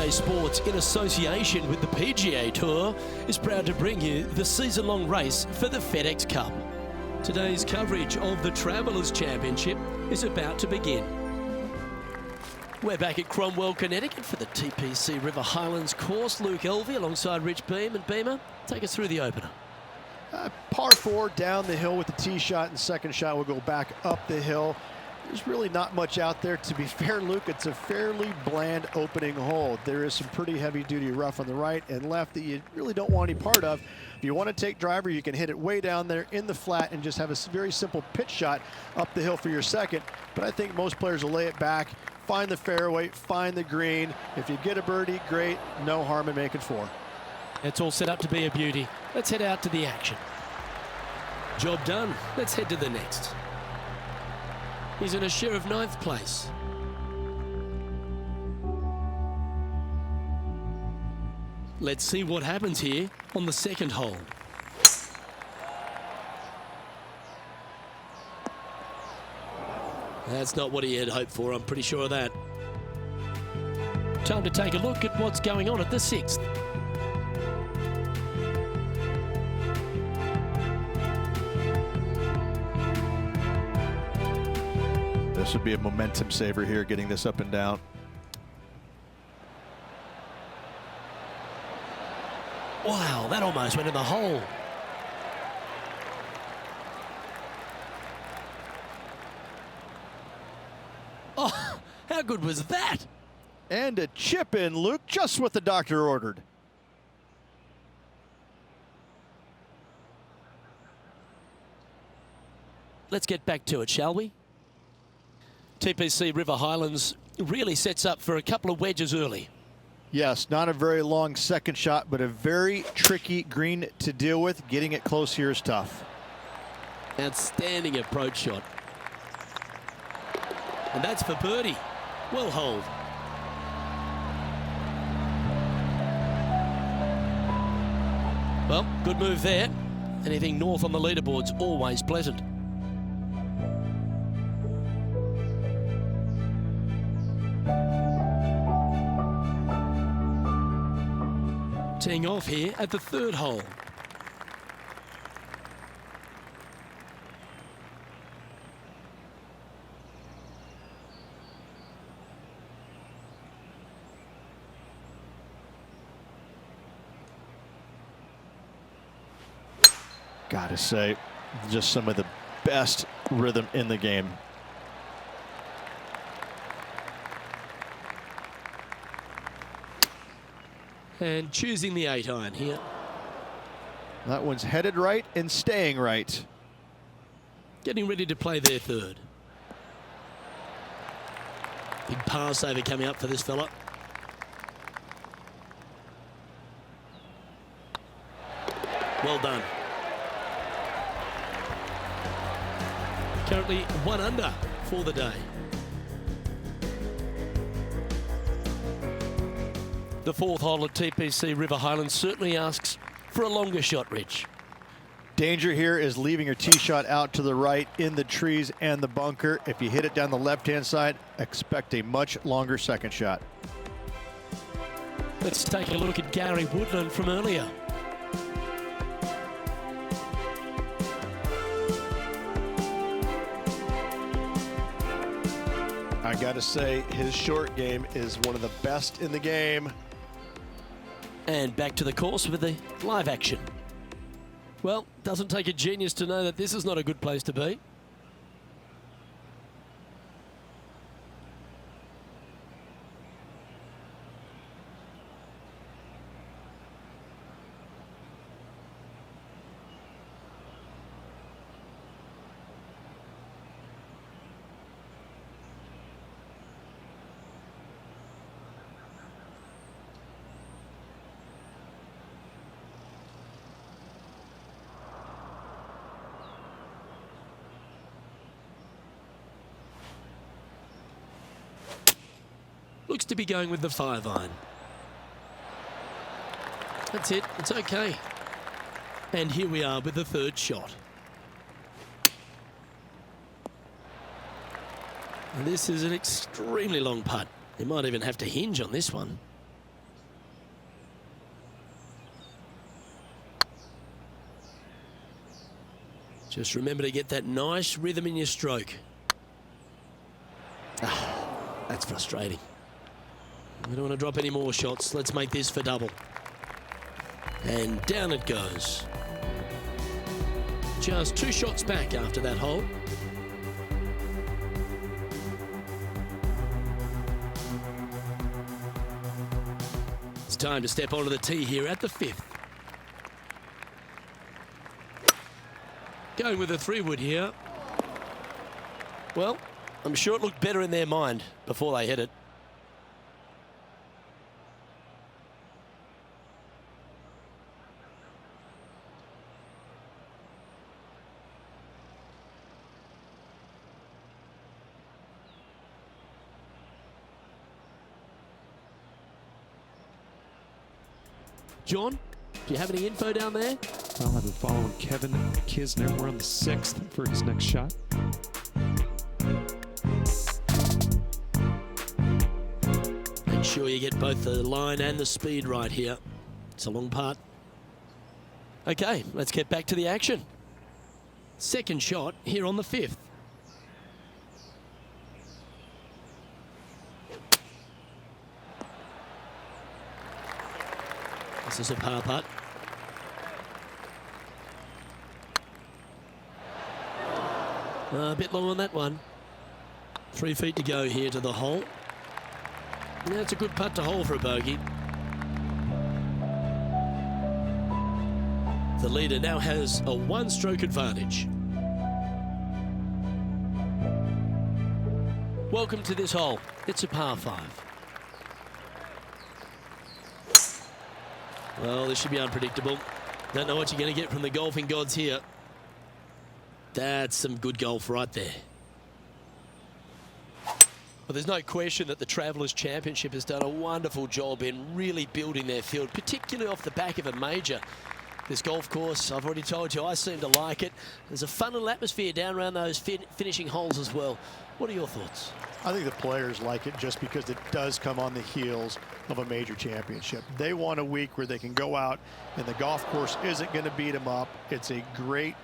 BJ Sports, in association with the PGA Tour, is proud to bring you the season-long race for the FedEx Cup. Today's coverage of the Travelers Championship is about to begin. We're back at Cromwell, Connecticut for the Tpc River Highlands course. Luke Elvey alongside Rich Beam. And Beamer, take us through the opener. Par 4 down the hill with the tee shot, and second shot will go back up the hill. There's really not much out there. To be fair, Luke, it's a fairly bland opening hole. There is some pretty heavy-duty rough on the right and left that you really don't want any part of. If you want to take driver, you can hit it way down there in the flat and just have a very simple pitch shot up the hill for your second. But I think most players will lay it back, find the fairway, find the green. If you get a birdie, great. No harm in making 4. It's all set up to be a beauty. Let's head out to the action. Job done. Let's head to the next. He's in a share of 9th place. Let's see what happens here on the second hole. That's not what he had hoped for, I'm pretty sure of that. Time to take a look at what's going on at the 6th. This would be a momentum saver here, getting this up and down. Wow, that almost went in the hole. Oh, how good was that? And a chip in, Luke, just what the doctor ordered. Let's get back to it, shall we? Tpc River Highlands really sets up for a couple of wedges early. Yes, not a very long second shot, but a very tricky green to deal with. Getting it close here is tough. Outstanding approach shot. And that's for birdie. Well holed. Well, good move there. Anything north on the leaderboard's always pleasant. Teeing off here at the 3rd hole. Gotta say, just some of the best rhythm in the game. And choosing the 8-iron here. That one's headed right and staying right. Getting ready to play their 3rd. Big par saver coming up for this fella. Well done. Currently 1 under for the day. The 4th hole at Tpc River Highlands certainly asks for a longer shot, Rich. Danger here is leaving your tee shot out to the right in the trees and the bunker. If you hit it down the left-hand side, expect a much longer second shot. Let's take a look at Gary Woodland from earlier. I gotta say, his short game is one of the best in the game. And back to the course with the live action. Well, doesn't take a genius to know that this is not a good place to be. Looks to be going with the 5-iron. That's it. It's okay. And here we are with the 3rd shot. And this is an extremely long putt. They might even have to hinge on this one. Just remember to get that nice rhythm in your stroke. That's frustrating. We don't want to drop any more shots. Let's make this for double. And down it goes. Just 2 shots back after that hole. It's time to step onto the tee here at the 5th. Going with a 3-wood here. Well, I'm sure it looked better in their mind before they hit it. John, do you have any info down there? Well, I've been following Kevin Kisner. We're on the 6th for his next shot. Make sure you get both the line and the speed right here. It's a long putt. Okay, let's get back to the action. Second shot here on the 5th. This is a par putt. A bit long on that one. 3 feet to go here to the hole. Yeah, it's a good putt to hole for a bogey. The leader now has a 1-stroke advantage. Welcome to this hole. It's a par 5. Well, this should be unpredictable. Don't know what you're going to get from the golfing gods here. That's some good golf right there. Well, there's no question that the Travellers Championship has done a wonderful job in really building their field, particularly off the back of a major. This golf course, I've already told you, I seem to like it. There's a fun little atmosphere down around those finishing holes as well. What are your thoughts? I think the players like it just because it does come on the heels of a major championship. They want a week where they can go out and the golf course isn't going to beat them up. It's a great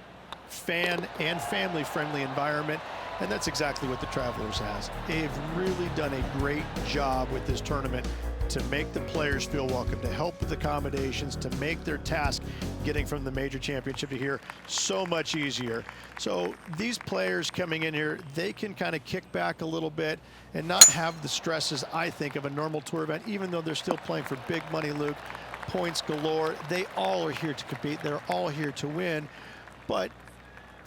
fan and family friendly environment, and that's exactly what the Travellers has. They've really done a great job with this tournament to make the players feel welcome, to help with accommodations, to make their task getting from the major championship to here so much easier. So these players coming in here, they can kind of kick back a little bit and not have the stresses, I think, of a normal tour event, even though they're still playing for big money, Luke. Points galore. They all are here to compete. They're all here to win. But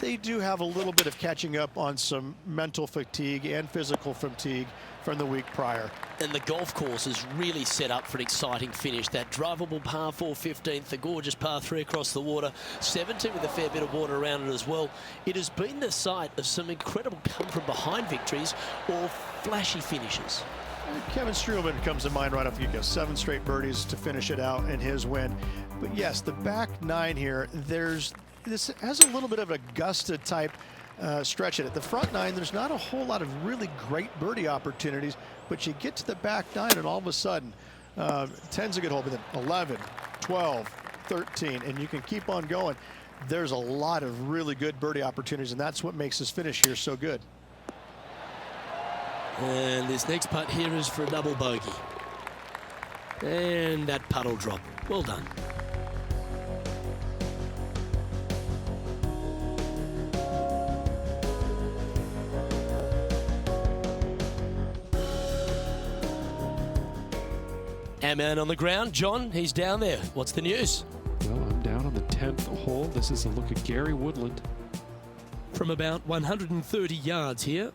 they do have a little bit of catching up on some mental fatigue and physical fatigue from the week prior. And the golf course is really set up for an exciting finish. That drivable par 4 15th, the gorgeous par 3 across the water, 17 with a fair bit of water around it as well. It has been the site of some incredible come-from-behind victories or flashy finishes. Kevin Struman comes to mind right off the get-go. 7 straight birdies to finish it out in his win. But yes, the back 9 here, this has a little bit of an Augusta type stretch in it. The front 9, there's not a whole lot of really great birdie opportunities, but you get to the back 9 and all of a sudden 10's a good hole, but then 11, 12, 13, and you can keep on going. There's a lot of really good birdie opportunities, and that's what makes this finish here so good. And this next putt here is for a double bogey. And that putt will drop. Well done. Our man on the ground, John, he's down there. What's the news? Well, I'm down on the 10th hole. This is a look at Gary Woodland. From about 130 yards here.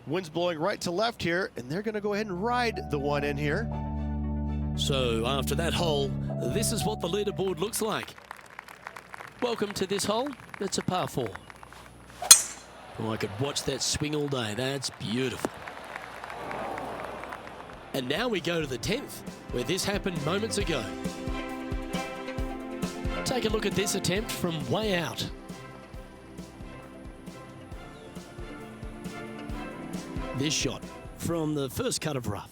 Wind's blowing right to left here, and they're going to go ahead and ride the one in here. So after that hole, this is what the leaderboard looks like. Welcome to this hole. It's a par 4. Oh, I could watch that swing all day. That's beautiful. And now we go to the 10th, where this happened moments ago. Take a look at this attempt from way out. This shot from the first cut of rough.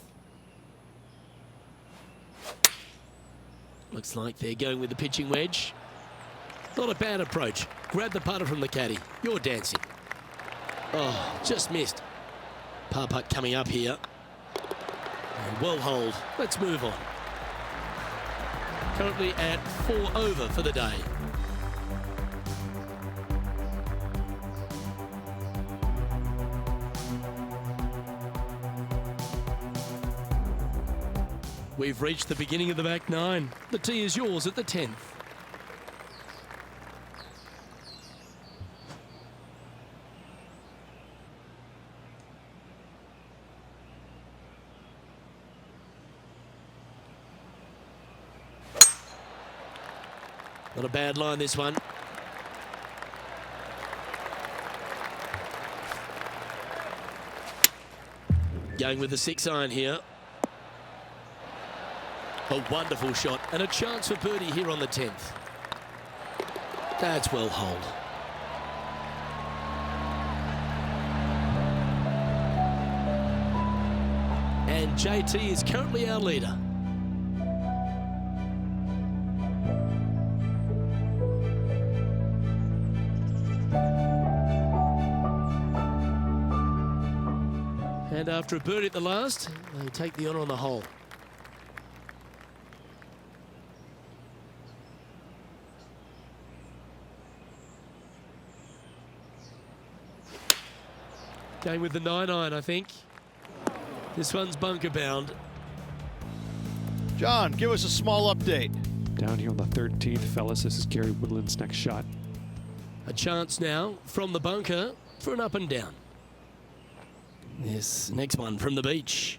Looks like they're going with the pitching wedge. Not a bad approach. Grab the putter from the caddy. You're dancing. Oh, just missed. Par putt coming up here. Well hold. Let's move on. Currently at 4 over for the day. We've reached the beginning of the back nine. The tee is yours at the 10th. Not a bad line, this one. Going with the 6-iron here. A wonderful shot and a chance for birdie here on the 10th. That's well holed. And JT is currently our leader. And after a birdie at the last, they take the honour on the hole. Going with the 9-iron, I think. This one's bunker bound. John, give us a small update. Down here on the 13th, fellas, this is Gary Woodland's next shot. A chance now from the bunker for an up and down. This next one from the beach.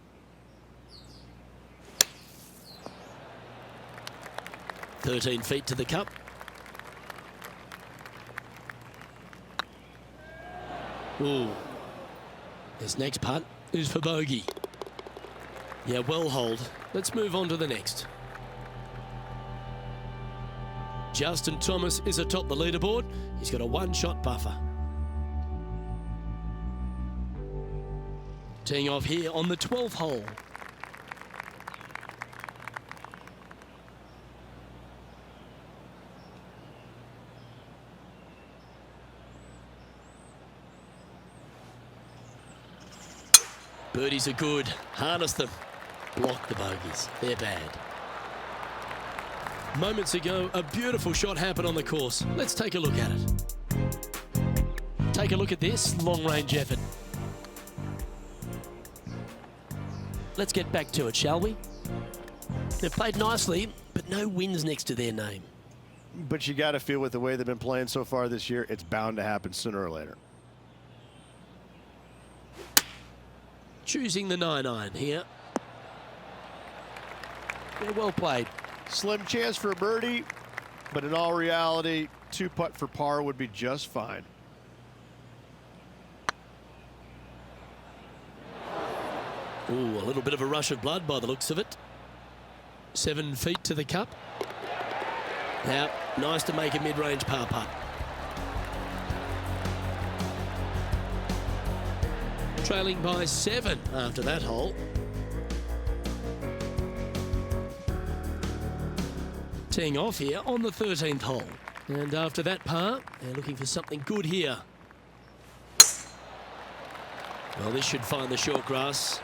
"13 feet to the cup. Ooh. This next putt is for bogey. Yeah, well holed. Let's move on to the next. Justin Thomas is atop the leaderboard. He's got a 1-shot buffer. Teeing off here on the 12th hole. Birdies are good. Harness them. Block the bogeys. They're bad. Moments ago, a beautiful shot happened on the course. Let's take a look at it. Take a look at this long-range effort. Let's get back to it, shall we? They've played nicely, but no wins next to their name. But you got to feel with the way they've been playing so far this year, it's bound to happen sooner or later. Choosing the 9-iron here. Yeah, well played. Slim chance for a birdie, but in all reality, 2-putt for par would be just fine. Ooh, a little bit of a rush of blood by the looks of it. 7 feet to the cup. Now, nice to make a mid-range par putt. Trailing by 7 after that hole. Teeing off here on the 13th hole. And after that par, they're looking for something good here. Well, this should find the short grass.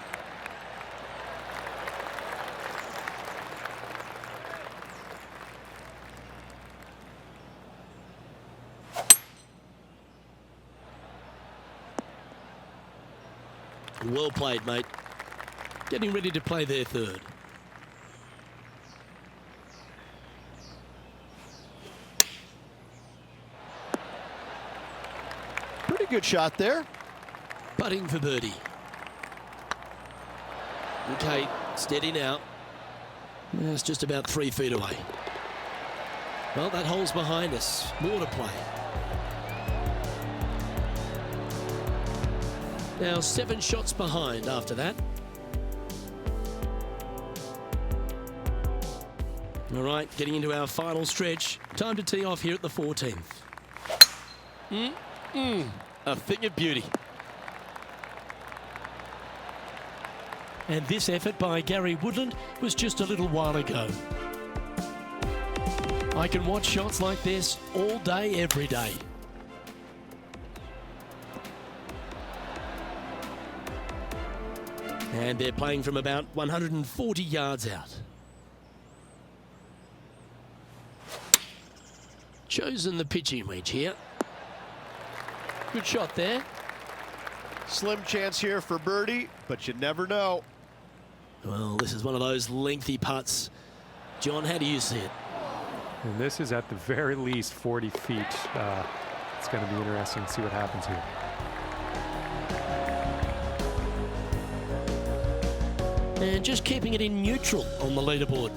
Well played, mate. Getting ready to play their third. Pretty good shot there. Putting for birdie. Okay, steady now. It's just about 3 feet away. Well, that hole's behind us. More to play. Now 7 shots behind after that. All right, getting into our final stretch. Time to tee off here at the 14th. A thing of beauty. And this effort by Gary Woodland was just a little while ago. I can watch shots like this all day, every day. And they're playing from about 140 yards out. Chosen the pitching wedge here. Good shot there. Slim chance here for birdie, but you never know. Well, this is one of those lengthy putts. John, how do you see it? And this is at the very least 40 feet. It's going to be interesting to see what happens here. And just keeping it in neutral on the leaderboard.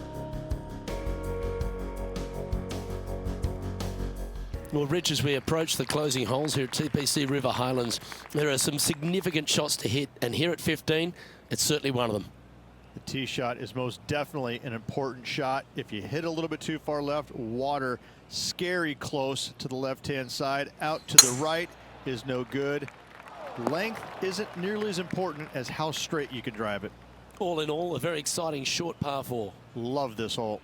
Well, Rich, as we approach the closing holes here at Tpc River Highlands, there are some significant shots to hit, and here at 15, it's certainly one of them. The tee shot is most definitely an important shot. If you hit a little bit too far left, water scary close to the left-hand side. Out to the right is no good. Length isn't nearly as important as how straight you can drive it. All in all, a very exciting short par 4. Love this hole.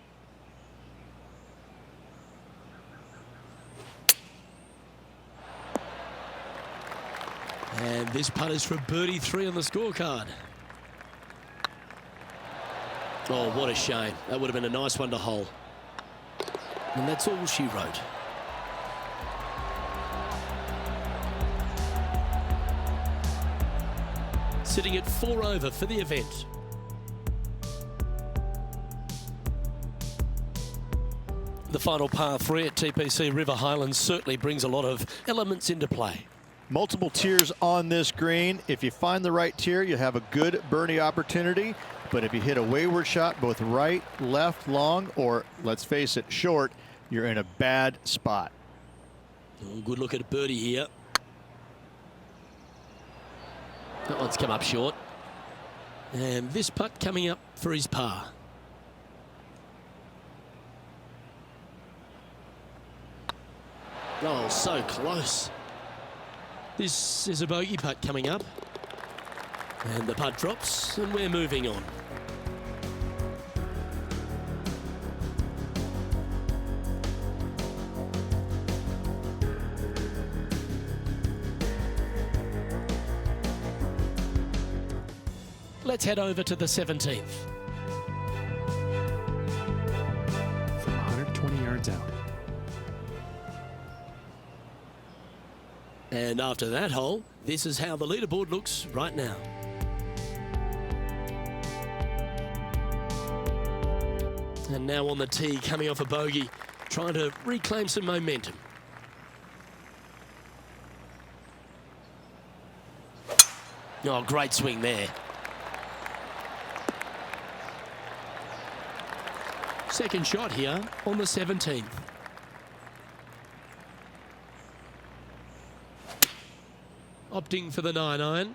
And this putt is for birdie 3 on the scorecard. Oh, what a shame. That would have been a nice one to hole. And that's all she wrote. Sitting at 4 over for the event. The final par 3 at Tpc River Highlands certainly brings a lot of elements into play. Multiple tiers on this green. If you find the right tier, you have a good birdie opportunity. But if you hit a wayward shot, both right, left, long, or let's face it, short, you're in a bad spot. Oh, good look at a birdie here. That one's come up short. And this putt coming up for his par. Oh, so close. This is a bogey putt coming up. And the putt drops, and we're moving on. Let's head over to the 17th. From 120 yards out. And after that hole, this is how the leaderboard looks right now. And now on the tee, coming off a bogey, trying to reclaim some momentum. Oh, great swing there. Second shot here on the 17th. Opting for the 9-iron.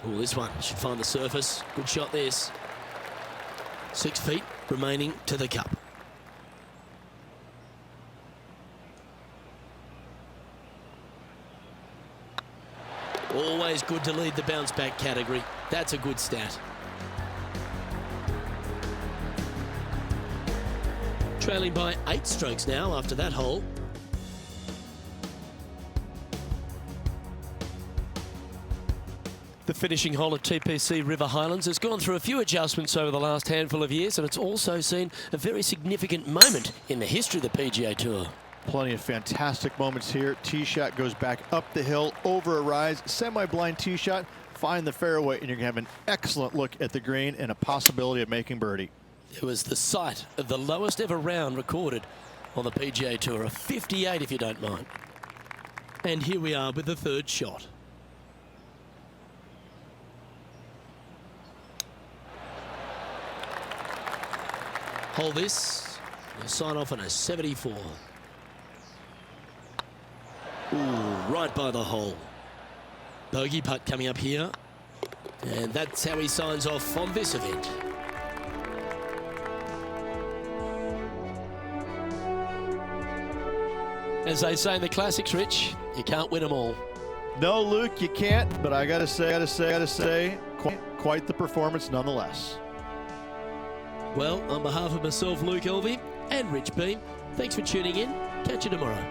Oh, this one should find the surface. Good shot this. 6 feet remaining to the cup. Always good to lead the bounce back category. That's a good stat. Trailing by 8 strokes now after that hole. The finishing hole at Tpc River Highlands has gone through a few adjustments over the last handful of years, and it's also seen a very significant moment in the history of the PGA Tour. Plenty of fantastic moments here. Tee shot goes back up the hill, over a rise, semi-blind tee shot, find the fairway, and you're going to have an excellent look at the green and a possibility of making birdie. It was the site of the lowest ever round recorded on the PGA Tour, a 58 if you don't mind. And here we are with the third shot. Hold this, we'll sign off on a 74. Ooh, right by the hole. Bogey putt coming up here. And that's how he signs off on this event. As they say in the classics, Rich, you can't win them all. No, Luke, you can't, but I gotta say, quite the performance nonetheless. Well, on behalf of myself, Luke Elvey, and Rich Beam, Thanks for tuning in. Catch you tomorrow.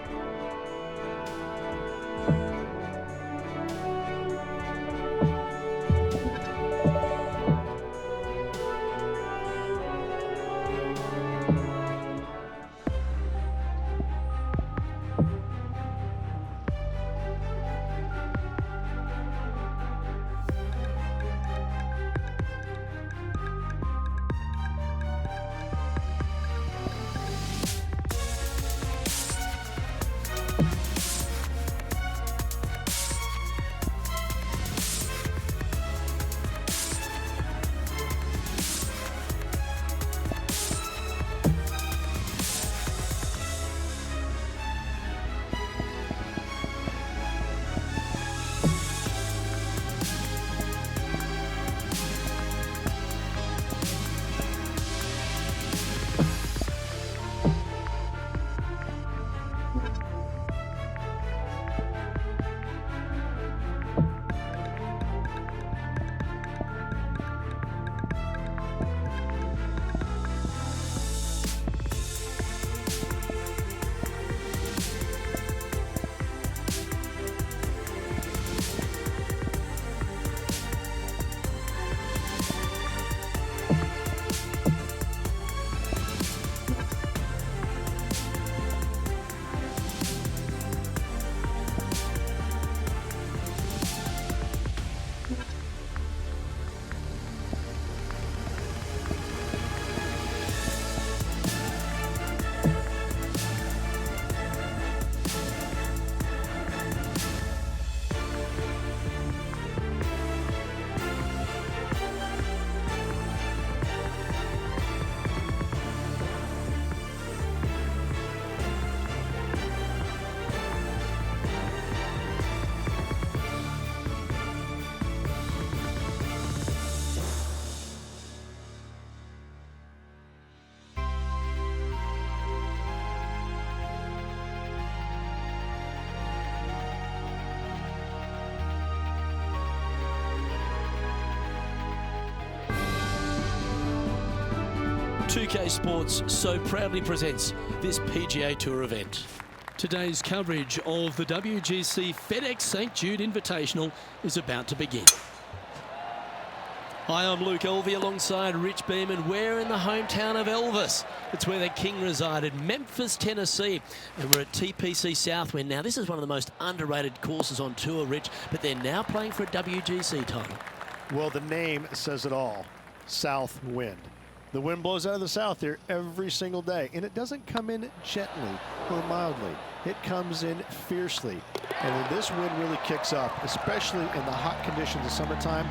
Tpc Sports so proudly presents this PGA Tour event. Today's coverage of the WGC FedEx St. Jude Invitational is about to begin. Hi, I'm Luke Elvey alongside Rich Beeman. We're in the hometown of Elvis. It's where the king resided, Memphis, Tennessee. And we're at Tpc South Wind. Now, this is one of the most underrated courses on tour, Rich, but they're now playing for a WGC title. Well, the name says it all, South Wind. The wind blows out of the south here every single day, and it doesn't come in gently or mildly. It comes in fiercely. And when this wind really kicks up, especially in the hot conditions of summertime,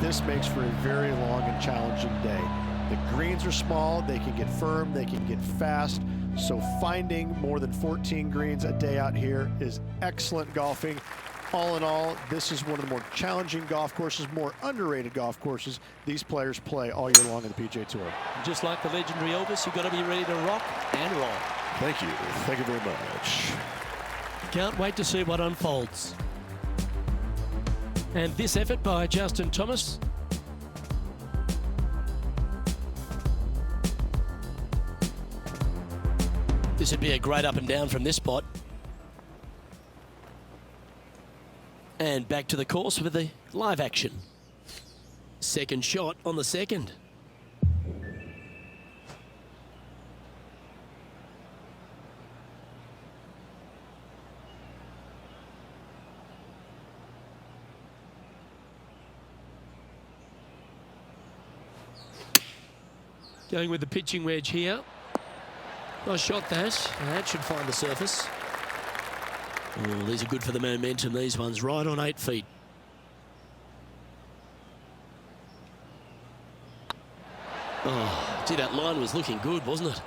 this makes for a very long and challenging day. The greens are small, they can get firm, they can get fast. So finding more than 14 greens a day out here is excellent golfing. All in all, this is one of the more challenging golf courses, more underrated golf courses these players play all year long in the PGA Tour. Just like the legendary Elvis, you've got to be ready to rock and roll. Thank you. Thank you very much. Can't wait to see what unfolds. And this effort by Justin Thomas. This would be a great up and down from this spot. And back to the course with the live action. Second shot on the second. Going with the pitching wedge here. Nice shot that. That should find the surface. Oh, these are good for the momentum, these ones, right on 8 feet. Oh, gee, that line was looking good, wasn't it?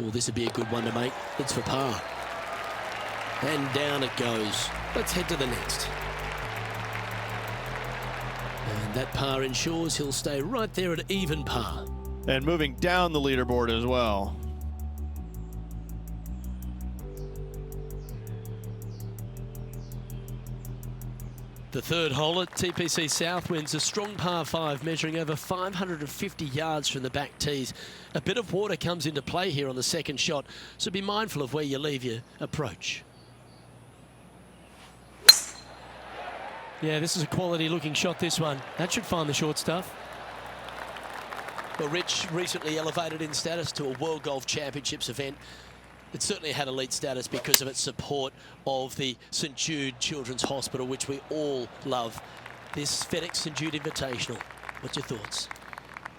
Oh, this would be a good one to make. It's for par. And down it goes. Let's head to the next. And that par ensures he'll stay right there at even par. And moving down the leaderboard as well. The third hole at Tpc South Wind's a strong par 5 measuring over 550 yards from the back tees. A bit of water comes into play here on the second shot, so be mindful of where you leave your approach. Yeah, this is a quality looking shot, this one. That should find the short stuff. Well, Rich recently elevated in status to a World Golf Championships event. It certainly had elite status because of its support of the St Jude Children's Hospital, which we all love. This FedEx St Jude Invitational. What's your thoughts?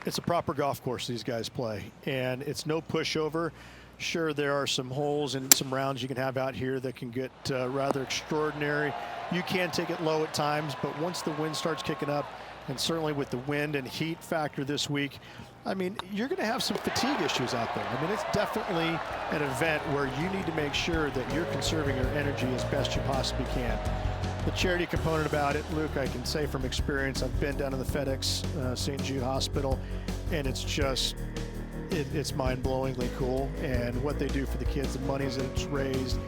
It's a proper golf course these guys play, and it's no pushover. Sure, there are some holes and some rounds you can have out here that can get rather extraordinary. You can take it low at times, but once the wind starts kicking up, and certainly with the wind and heat factor this week, I mean, you're going to have some fatigue issues out there. I mean, it's definitely an event where you need to make sure that you're conserving your energy as best you possibly can. The charity component about it, Luke, I can say from experience, I've been down to the FedEx St. Jude Hospital, and it's just, it's mind-blowingly cool. And what they do for the kids, the monies that it's raised,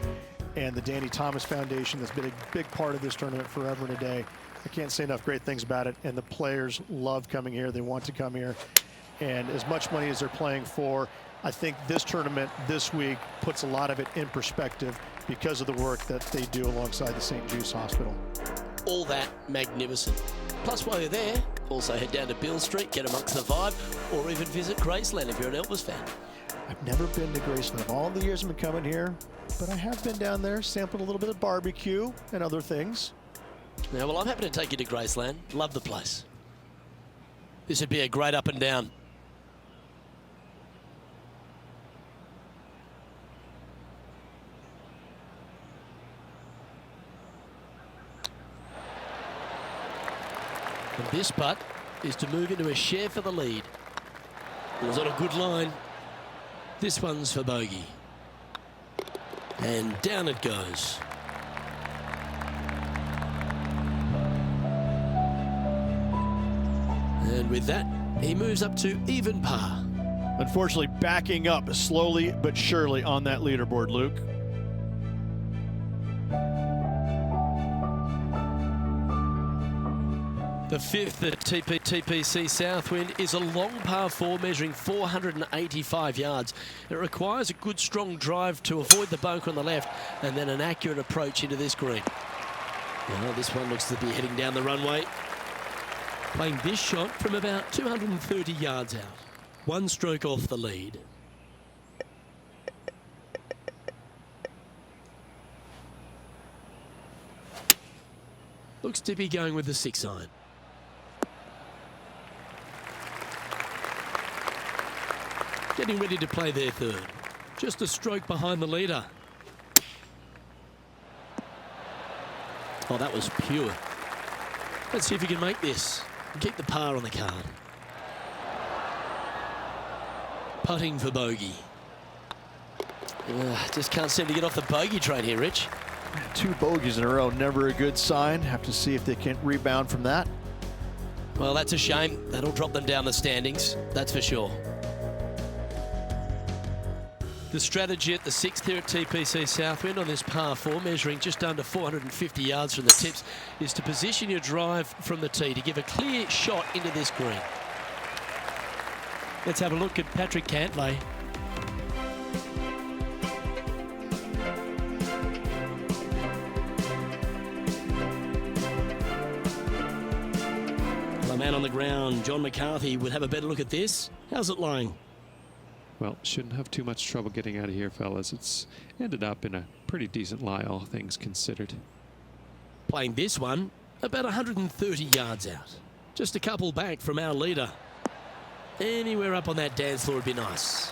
and the Danny Thomas Foundation that's been a big part of this tournament forever and a day. I can't say enough great things about it, and the players love coming here. They want to come here. And as much money as they're playing for, I think this tournament this week puts a lot of it in perspective because of the work that they do alongside the St. Jude's Hospital. All that magnificent. Plus, while you're there, also head down to Bill Street, get amongst the vibe, or even visit Graceland if you're an Elvis fan. I've never been to Graceland all the years I've been coming here, but I have been down there, sampled a little bit of barbecue and other things. Yeah, well, I'm happy to take you to Graceland. Love the place. This would be a great up and down. And this putt is to move into a share for the lead. It was on a good line. This one's for bogey. And down it goes. And with that, he moves up to even par. Unfortunately, backing up slowly but surely on that leaderboard, Luke. The fifth at Tpc South Wind is a long par 4 measuring 485 yards. It requires a good strong drive to avoid the bunker on the left and then an accurate approach into this green. Well, this one looks to be heading down the runway. Playing this shot from about 230 yards out. One stroke off the lead. Looks to be going with the 6-iron. Getting ready to play their third. Just a stroke behind the leader. Oh, that was pure. Let's see if he can make this and keep the par on the card. Putting for bogey. Just can't seem to get off the bogey train here, Rich. 2 bogeys in a row, never a good sign. Have to see if they can rebound from that. Well, that's a shame. That'll drop them down the standings, that's for sure. The strategy at the 6th here at Tpc South Wind on this par 4, measuring just under 450 yards from the tips, is to position your drive from the tee to give a clear shot into this green. Let's have a look at Patrick Cantlay. The man on the ground, John McCarthy, would have a better look at this. How's it lying? Well, shouldn't have too much trouble getting out of here, fellas. It's ended up in a pretty decent lie, all things considered. Playing this one about 130 yards out. Just a couple back from our leader. Anywhere up on that dance floor would be nice.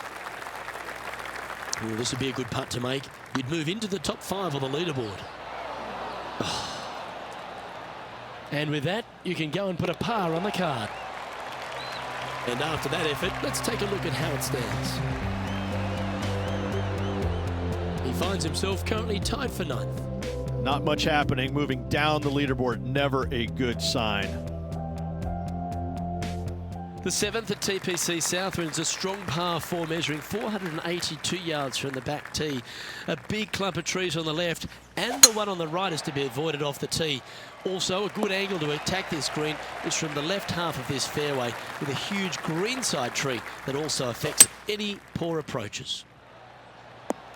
Ooh, this would be a good putt to make. You'd move into the top 5 on the leaderboard. Oh. And with that, you can go and put a par on the card. And after that effort, let's take a look at how it stands. He finds himself currently tied for 9th. Not much happening, moving down the leaderboard, never a good sign. The 7th at Tpc South Wind is a strong par 4 measuring 482 yards from the back tee. A big clump of trees on the left and the one on the right is to be avoided off the tee. Also, a good angle to attack this green is from the left half of this fairway with a huge greenside tree that also affects any poor approaches.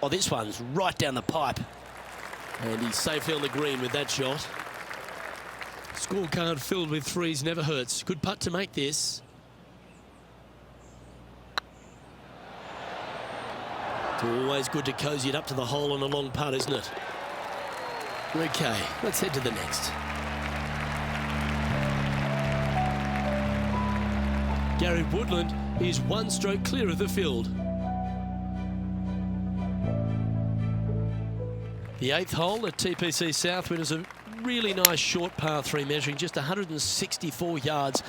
Oh, this one's right down the pipe. And he's safely on the green with that shot. Scorecard filled with threes never hurts. Good putt to make this. It's always good to cozy it up to the hole on a long putt, isn't it? Okay, let's head to the next. Gary Woodland is one stroke clear of the field. The 8th hole at Tpc South Wind is a really nice short par 3 measuring just 164 yards.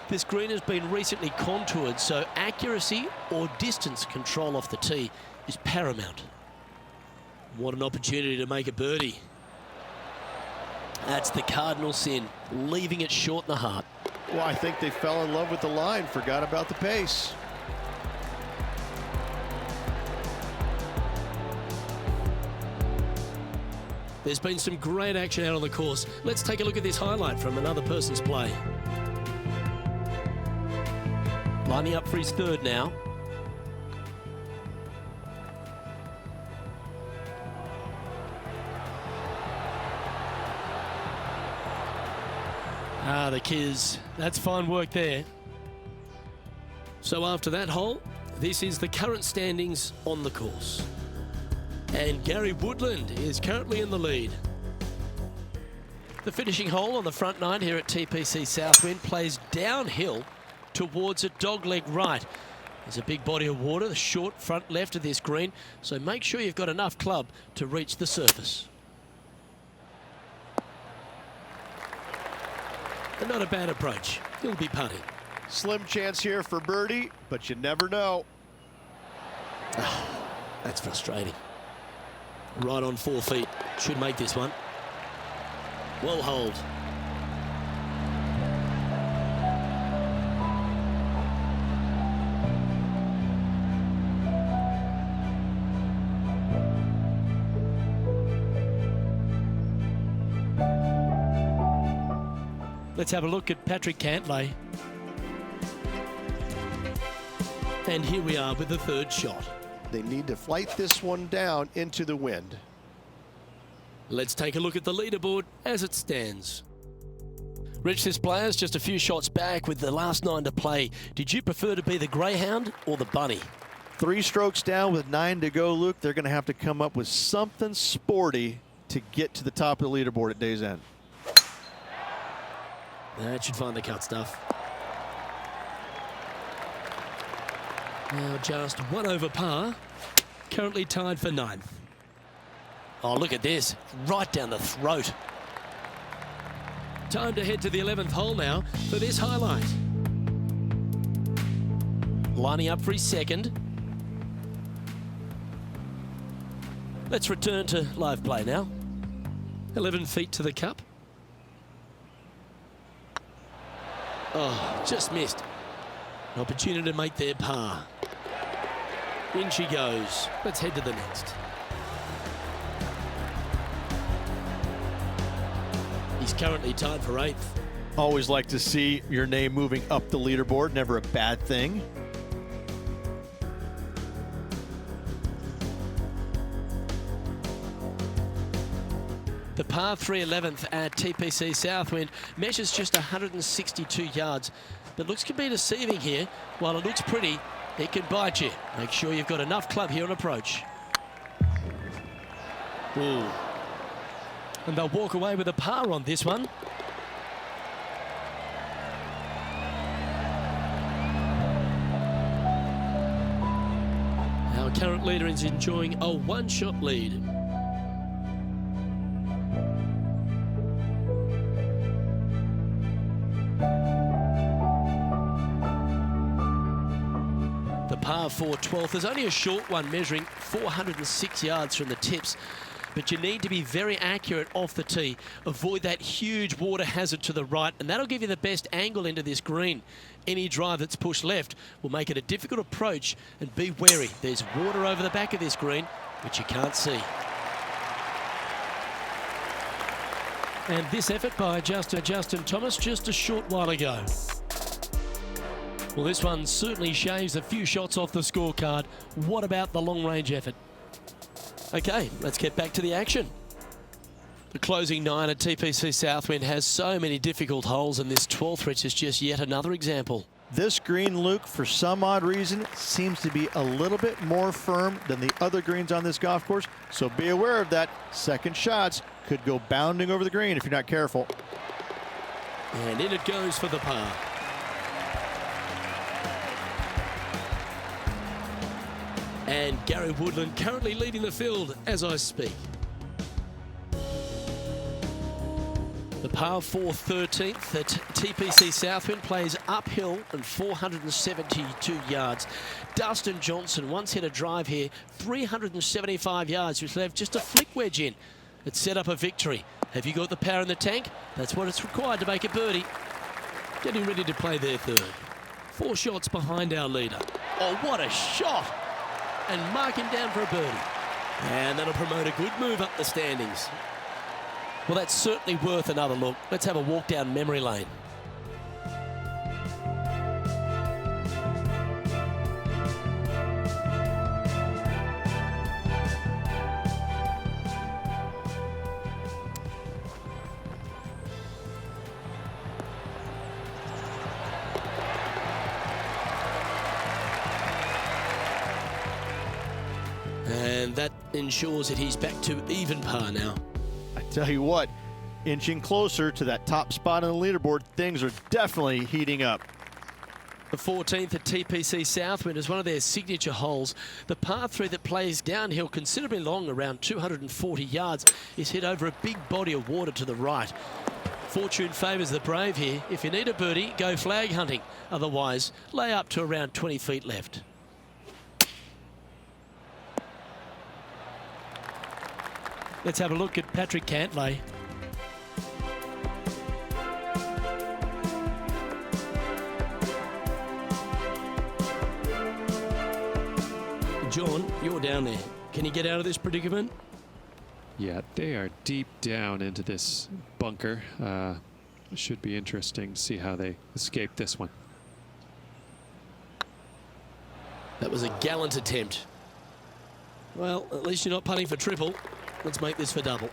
This green has been recently contoured, so accuracy or distance control off the tee is paramount. What an opportunity to make a birdie. That's the cardinal sin, leaving it short in the heart. Well, I think they fell in love with the line, forgot about the pace. There's been some great action out on the course. Let's take a look at this highlight from another person's play. Lining up for his 3rd now. Ah, the Kiz. That's fine work there. So after that hole, this is the current standings on the course. And Gary Woodland is currently in the lead. The finishing hole on the front 9 here at Tpc South Wind plays downhill towards a dogleg right. There's a big body of water, the short front left of this green, so make sure you've got enough club to reach the surface. And not a bad approach. He'll be putting. Slim chance here for birdie, but you never know. Oh, that's frustrating. Right on 4 feet. Should make this one. Well hold. Let's have a look at Patrick Cantlay. And here we are with the 3rd shot. They need to flight this one down into the wind. Let's take a look at the leaderboard as it stands. Rich, this player's just a few shots back with the last 9 to play. Did you prefer to be the greyhound or the bunny? 3 strokes down with 9 to go, Luke. They're going to have to come up with something sporty to get to the top of the leaderboard at day's end. That should find the cut stuff. Now just 1 over par. Currently tied for 9th. Oh, look at this. Right down the throat. Time to head to the 11th hole now for this highlight. Lining up for his 2nd. Let's return to live play now. 11 feet to the cup. Oh, just missed. An opportunity to make their par. In she goes. Let's head to the next. He's currently tied for 8th. Always like to see your name moving up the leaderboard. Never a bad thing. The par 3 11th at Tpc South Wind measures just 162 yards. But looks can be deceiving here. While it looks pretty, it can bite you. Make sure you've got enough club here on approach. Ooh. And they'll walk away with a par on this one. Our current leader is enjoying a 1-shot lead. The par 4 12th is only a short one, measuring 406 yards from the tips. but you need to be very accurate off the tee. Avoid that huge water hazard to the right, and that'll give you the best angle into this green. Any drive that's pushed left will make it a difficult approach, and be wary. There's water over the back of this green, which you can't see. And this effort by Justin Thomas just a short while ago. Well, this one certainly shaves a few shots off the scorecard. What about the long-range effort? Okay, let's get back to the action. The closing 9 at Tpc South Wind has so many difficult holes, and this 12th reach is just yet another example. This green, Luke, for some odd reason, seems to be a little bit more firm than the other greens on this golf course, so be aware of that. Second shots could go bounding over the green if you're not careful. And in it goes for the par. And Gary Woodland currently leading the field as I speak. The par 4 13th at Tpc South Wind plays uphill and 472 yards. Dustin Johnson once hit a drive here, 375 yards, which left just a flick wedge in. It set up a victory. Have you got the power in the tank? That's what it's required to make a birdie. Getting ready to play their third. 4 shots behind our leader. Oh, what a shot! And marking down for a birdie. And that'll promote a good move up the standings. Well, that's certainly worth another look. Let's have a walk down memory lane. And that ensures that he's back to even par now. I tell you what, inching closer to that top spot on the leaderboard, things are definitely heating up. The 14th at Tpc South Wind is one of their signature holes. The par 3 that plays downhill considerably long, around 240 yards, is hit over a big body of water to the right. Fortune favours the brave here. If you need a birdie, go flag hunting. Otherwise, lay up to around 20 feet left. Let's have a look at Patrick Cantlay. John, you're down there. Can you get out of this predicament? Yeah, they are deep down into this bunker. It should be interesting to see how they escape this one. That was a gallant attempt. Well, at least you're not putting for triple. Let's make this for double.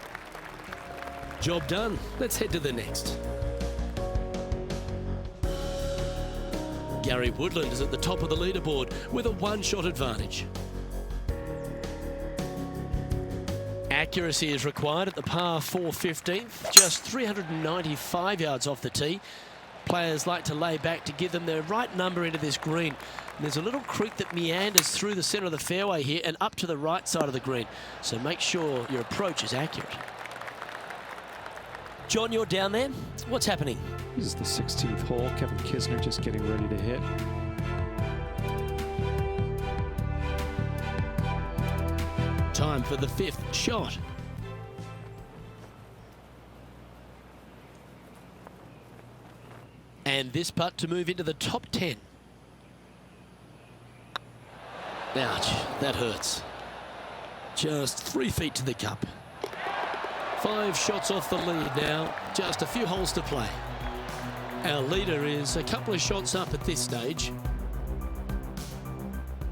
Job done. Let's head to the next. Gary Woodland is at the top of the leaderboard with a 1-shot advantage. Accuracy is required at the par 4 15th, just 395 yards off the tee. Players like to lay back to give them the right number into this green. And there's a little creek that meanders through the centre of the fairway here and up to the right side of the green. So make sure your approach is accurate. John, you're down there. What's happening? This is the 16th hole. Kevin Kisner just getting ready to hit. Time for the 5th shot. And this putt to move into the top 10. Ouch, that hurts. Just 3 feet to the cup. 5 shots off the lead now, just a few holes to play. Our leader is a couple of shots up at this stage.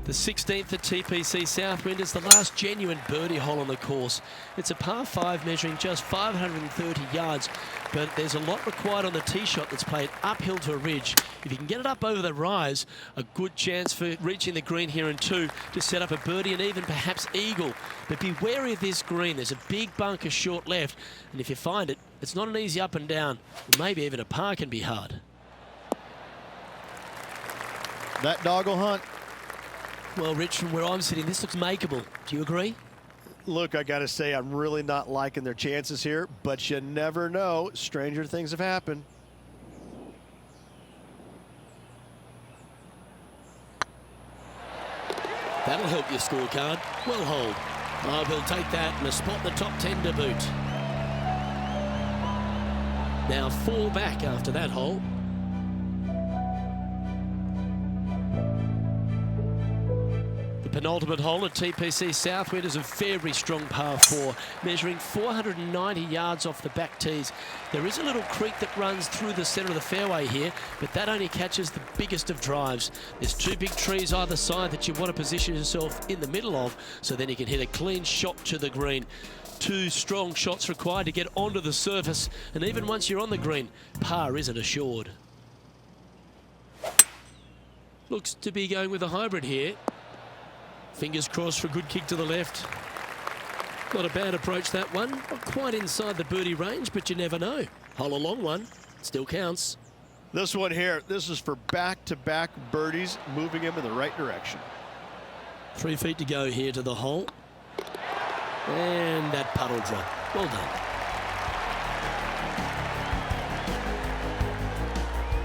The 16th at Tpc South Wind is the last genuine birdie hole on the course. It's a par 5 measuring just 530 yards, but there's a lot required on the tee shot that's played uphill to a ridge. If you can get it up over the rise, a good chance for reaching the green here in 2 to set up a birdie and even perhaps eagle. But be wary of this green. There's a big bunker short left, and if you find it, it's not an easy up and down. Maybe even a par can be hard. That dog will hunt. Well, Rich, from where I'm sitting, this looks makeable. Do you agree? Look, I got to say, I'm really not liking their chances here, but you never know. Stranger things have happened. That'll help your scorecard. Well hold. Oh, he'll take that and a spot in the top 10 to boot. Now 4 back after that hole. The penultimate hole at Tpc South Wind is a very strong par 4, measuring 490 yards off the back tees. There is a little creek that runs through the centre of the fairway here, but that only catches the biggest of drives. There's 2 big trees either side that you want to position yourself in the middle of, so then you can hit a clean shot to the green. 2 strong shots required to get onto the surface, and even once you're on the green, par isn't assured. Looks to be going with a hybrid here. Fingers crossed for a good kick to the left. Not a bad approach, that one. Not quite inside the birdie range, but you never know. Hole a long one, still counts. This one here, this is for back-to-back birdies, moving him in the right direction. 3 feet to go here to the hole. And that puddle drop. Well done.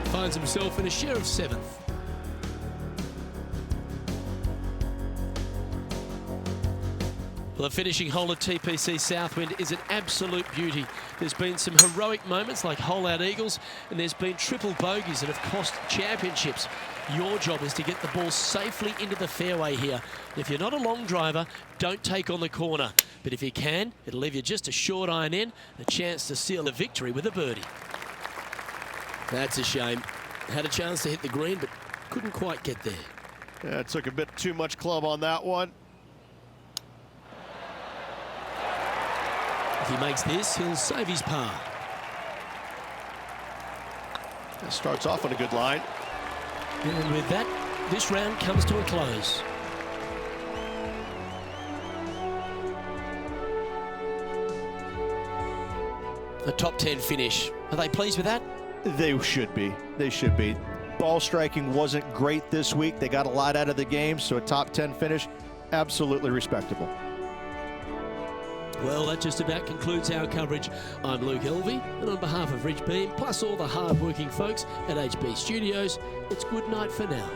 Finds himself in a share of 7th. Well, the finishing hole at Tpc South Wind is an absolute beauty. There's been some heroic moments like hole-out eagles, and there's been triple bogeys that have cost championships. Your job is to get the ball safely into the fairway here. If you're not a long driver, don't take on the corner. But if you can, it'll leave you just a short iron in, a chance to seal the victory with a birdie. That's a shame. Had a chance to hit the green, but couldn't quite get there. Yeah, it took a bit too much club on that one. If he makes this, he'll save his par. It starts off on a good line. And with that, this round comes to a close. A top 10 finish. Are they pleased with that? They should be. They should be. Ball striking wasn't great this week. They got a lot out of the game, so a top 10 finish, absolutely respectable. Well, that just about concludes our coverage. I'm Luke Elvey, and on behalf of Rich Beam, plus all the hard-working folks at HB Studios, it's good night for now.